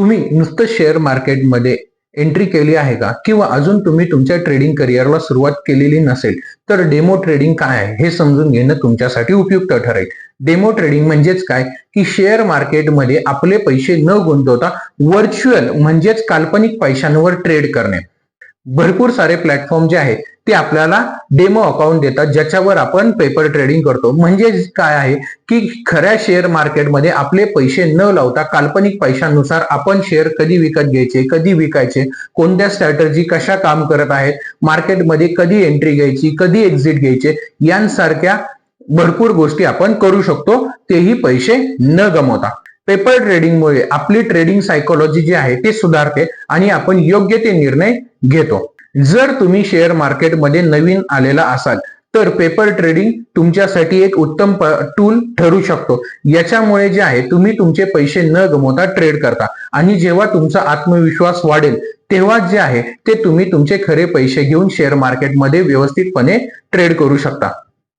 तुम्ही नुसतं शेअर मार्केटमध्ये एंट्री केली आहे का किंवा अजून तुम्ही तुमच्या ट्रेडिंग करिअरला सुरुवात केलेली नसेल तर डेमो ट्रेडिंग काय आहे हे समजून घेणं तुमच्यासाठी उपयुक्त ठरेल. डेमो ट्रेडिंग म्हणजेच काय की शेअर मार्केटमध्ये आपले पैसे न गुंतवता व्हर्च्युअल म्हणजेच काल्पनिक पैशांवर ट्रेड करणे. भरपूर सारे प्लॅटफॉर्म जे आहेत ते आपल्याला डेमो अकाउंट देतात ज्याच्यावर आपण पेपर ट्रेडिंग करतो. म्हणजे काय आहे की खऱ्या शेअर मार्केटमध्ये आपले पैसे न लावता काल्पनिक पैशांनुसार आपण शेअर कधी विकत घ्यायचे, कधी विकायचे, कोणत्या स्ट्रॅटर्जी कशा काम करत आहेत, मार्केटमध्ये कधी एंट्री घ्यायची, कधी एक्झिट घ्यायचे, यांसारख्या भरपूर गोष्टी आपण करू शकतो, तेही पैसे न गमवता. पेपर ट्रेडिंगमुळे आपली ट्रेडिंग सायकोलॉजी जी आहे ते सुधारते आणि आपण योग्य ते निर्णय घेतो. जर तुम्ही शेअर मार्केटमध्ये नवीन आलेला असाल तर पेपर ट्रेडिंग तुमच्यासाठी एक उत्तम टूल ठरू शकतो. याच्यामुळे जे आहे तुम्ही तुमचे पैसे न गमवता ट्रेड करता आणि जेव्हा तुमचा आत्मविश्वास वाढेल तेव्हा जे आहे ते तुम्ही तुमचे खरे पैसे घेऊन शेअर मार्केटमध्ये व्यवस्थितपणे ट्रेड करू शकता.